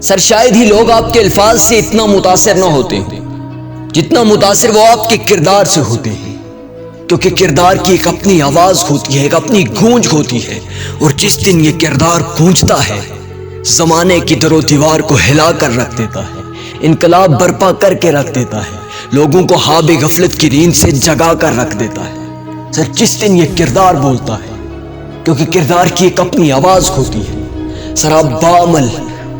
سر شاید ہی لوگ آپ کے الفاظ سے اتنا متاثر نہ ہوتے ہیں جتنا متاثر وہ آپ کے کردار سے ہوتے ہیں، کیونکہ کردار کی ایک اپنی آواز ہوتی ہے، ایک اپنی گونج ہوتی ہے، اور جس دن یہ کردار گونجتا ہے زمانے کی در و دیوار کو ہلا کر رکھ دیتا ہے، انقلاب برپا کر کے رکھ دیتا ہے، لوگوں کو خواب غفلت کی نیند سے جگا کر رکھ دیتا ہے۔ سر جس دن یہ کردار بولتا ہے، کیونکہ کردار کی ایک اپنی آواز ہوتی ہے، سر آپ باعمل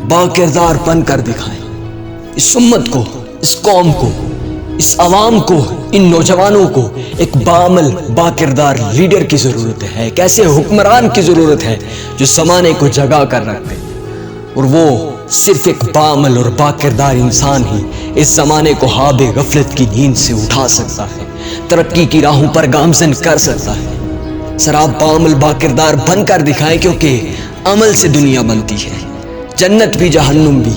با کردار بن کر دکھائیں۔ اس امت کو، اس قوم کو، اس عوام کو، ان نوجوانوں کو ایک باعمل با کردار لیڈر کی ضرورت ہے، ایک ایسے حکمران کی ضرورت ہے جو زمانے کو جگا کر رکھ دے، اور وہ صرف ایک باعمل اور با کردار انسان ہی اس زمانے کو خواب غفلت کی نیند سے اٹھا سکتا ہے، ترقی کی راہوں پر گامزن کر سکتا ہے۔ سر آپ باعمل با کردار بن کر دکھائیں، کیونکہ عمل سے دنیا بنتی ہے، جنت بھی جہنم بھی،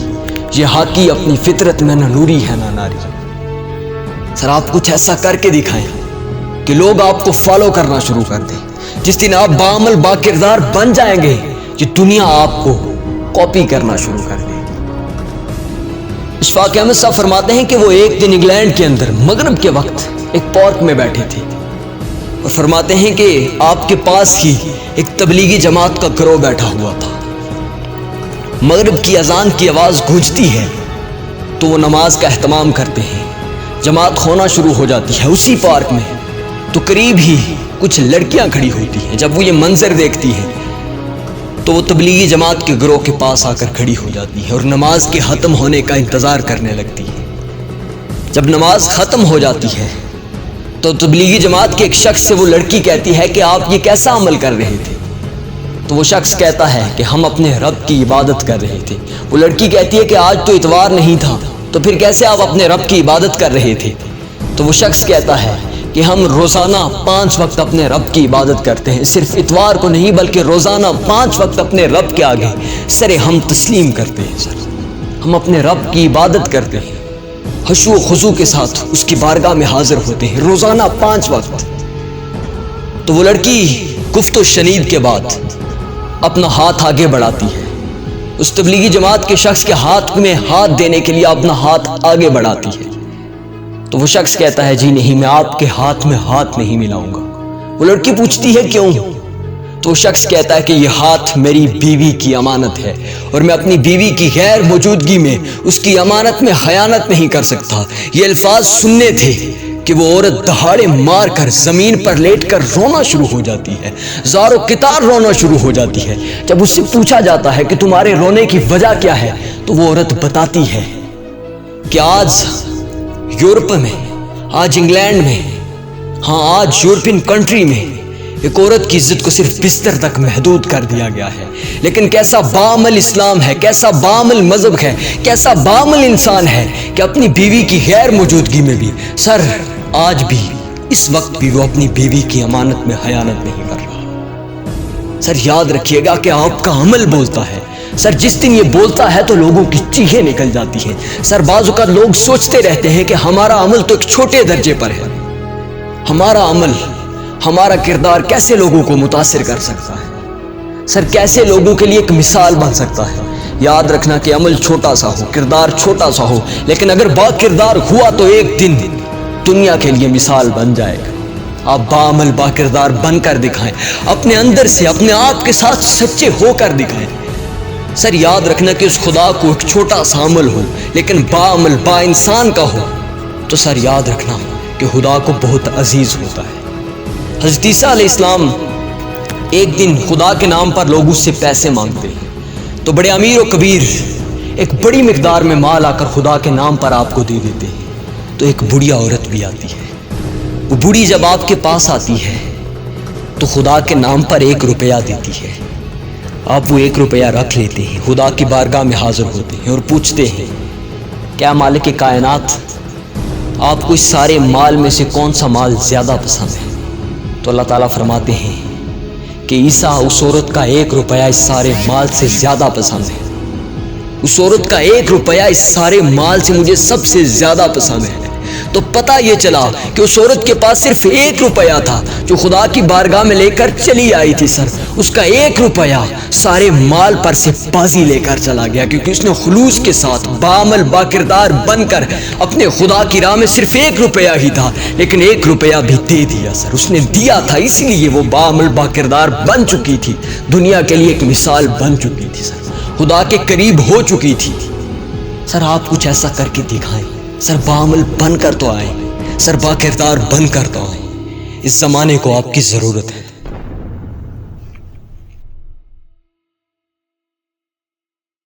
یہ حاکی اپنی فطرت میں نہ نوری ہے نہ ناری۔ سر آپ کچھ ایسا کر کے دکھائیں کہ لوگ آپ کو فالو کرنا شروع کر دیں۔ جس دن آپ باعمل با کردار بن جائیں گے، یہ دنیا آپ کو کاپی کرنا شروع کر دے گی۔ اشفاق احمد صاحب فرماتے ہیں کہ وہ ایک دن انگلینڈ کے اندر مغرب کے وقت ایک پارک میں بیٹھے تھے، اور فرماتے ہیں کہ آپ کے پاس ہی ایک تبلیغی جماعت کا گروہ بیٹھا ہوا تھا۔ مغرب کی اذان کی آواز گونجتی ہے تو وہ نماز کا اہتمام کرتے ہیں، جماعت ہونا شروع ہو جاتی ہے۔ اسی پارک میں تو قریب ہی کچھ لڑکیاں کھڑی ہوتی ہیں، جب وہ یہ منظر دیکھتی ہیں تو وہ تبلیغی جماعت کے گروہ کے پاس آ کر کھڑی ہو جاتی ہے اور نماز کے ختم ہونے کا انتظار کرنے لگتی ہے۔ جب نماز ختم ہو جاتی ہے تو تبلیغی جماعت کے ایک شخص سے وہ لڑکی کہتی ہے کہ آپ یہ کیسا عمل کر رہے تھے؟ تو وہ شخص کہتا ہے کہ ہم اپنے رب کی عبادت کر رہے تھے۔ وہ لڑکی کہتی ہے کہ آج تو اتوار نہیں تھا، تو پھر کیسے آپ اپنے رب کی عبادت کر رہے تھے؟ تو وہ شخص کہتا ہے کہ ہم روزانہ 5 وقت اپنے رب کی عبادت کرتے ہیں، صرف اتوار کو نہیں بلکہ روزانہ 5 وقت اپنے رب کے آگے سر ہم تسلیم کرتے ہیں۔ سر ہم اپنے رب کی عبادت کرتے ہیں، خشوع و خضوع کے ساتھ اس کی بارگاہ میں حاضر ہوتے ہیں روزانہ 5 وقت۔ تو وہ لڑکی گفت و شنید کے بعد اپنا ہاتھ آگے بڑھاتی ہے، اس تبلیغی جماعت کے شخص کے ہاتھ میں ہاتھ دینے کے لیے اپنا ہاتھ آگے بڑھاتی ہے۔ تو وہ شخص کہتا ہے جی نہیں، میں آپ کے ہاتھ میں ہاتھ نہیں ملاؤں گا۔ وہ لڑکی پوچھتی ہے کیوں؟ تو وہ شخص کہتا ہے کہ یہ ہاتھ میری بیوی کی امانت ہے، اور میں اپنی بیوی کی غیر موجودگی میں اس کی امانت میں خیانت نہیں کر سکتا۔ یہ الفاظ سننے تھے کہ وہ عورت دہاڑے مار کر زمین پر لیٹ کر رونا شروع ہو جاتی ہے، زار و قطار رونا شروع ہو جاتی ہے۔ جب اس سے پوچھا جاتا ہے کہ تمہارے رونے کی وجہ کیا ہے، تو وہ عورت بتاتی ہے کہ آج یورپ میں، آج انگلینڈ میں، ہاں آج یورپین کنٹری میں ایک عورت کی عزت کو صرف بستر تک محدود کر دیا گیا ہے۔ لیکن کیسا باعمل اسلام ہے، کیسا باعمل مذہب ہے، کیسا باعمل انسان ہے کہ اپنی بیوی کی غیر موجودگی میں بھی، سر آج بھی اس وقت بھی وہ اپنی بیوی کی امانت میں خیانت نہیں کر رہا۔ سر یاد رکھیے گا کہ آپ کا عمل بولتا ہے۔ سر جس دن یہ بولتا ہے تو لوگوں کی چیخیں نکل جاتی ہیں۔ سر بعض اوقات لوگ سوچتے رہتے ہیں کہ ہمارا عمل تو ایک چھوٹے درجے پر ہے، ہمارا عمل، ہمارا کردار کیسے لوگوں کو متاثر کر سکتا ہے، سر کیسے لوگوں کے لیے ایک مثال بن سکتا ہے۔ یاد رکھنا کہ عمل چھوٹا سا ہو، کردار چھوٹا سا ہو، لیکن اگر با کردار ہوا تو ایک دن دنیا کے لیے مثال بن جائے گا۔ آپ باعمل با کردار بن کر دکھائیں، اپنے اندر سے اپنے آپ کے ساتھ سچے ہو کر دکھائیں۔ سر یاد رکھنا کہ اس خدا کو ایک چھوٹا سا عمل ہو لیکن باعمل با انسان کا ہو تو سر یاد رکھنا کہ خدا کو بہت عزیز ہوتا ہے۔ حضرت عیسیٰ علیہ السلام ایک دن خدا کے نام پر لوگ اس سے پیسے مانگتے ہیں، تو بڑے امیر و کبیر ایک بڑی مقدار میں مال آ کر خدا کے نام پر آپ کو دے دیتے ہیں۔ تو ایک بڑھیا عورت بھی آتی ہے، وہ بوڑھی جب آپ کے پاس آتی ہے تو خدا کے نام پر 1 روپیہ دیتی ہے۔ آپ وہ 1 روپیہ رکھ لیتے ہیں، خدا کی بارگاہ میں حاضر ہوتے ہیں اور پوچھتے ہیں کیا مالک کائنات آپ کو اس سارے مال میں سے کون سا مال زیادہ پسند ہے؟ تو اللہ تعالیٰ فرماتے ہیں کہ عیسیٰ اس عورت کا 1 روپیہ اس سارے مال سے زیادہ پسند ہے، اس عورت کا 1 روپیہ اس سارے مال سے مجھے سب سے زیادہ پسند ہے۔ تو پتہ یہ چلا کہ اس عورت کے پاس صرف 1 روپیہ تھا جو خدا کی بارگاہ میں لے کر چلی آئی تھی سر. اس کا 1 روپیہ سارے مال پر سے بازی لے کر چلا گیا، کیونکہ اس نے خلوص کے ساتھ بعمل با کردار بن کر اپنے خدا کی راہ میں صرف 1 روپیہ ہی تھا، لیکن 1 روپیہ بھی دے دیا سر. اس نے دیا تھا، اس لیے وہ بعمل با کردار بن چکی تھی، دنیا کے لیے ایک مثال بن چکی تھی سر، خدا کے قریب ہو چکی تھی. سر آپ کچھ ایسا کر کے دکھائیں سر، بعمل بن کر تو آئیں سر، با کردار بن کر تو آئیں. اس زمانے کو آپ کی ضرورت ہے.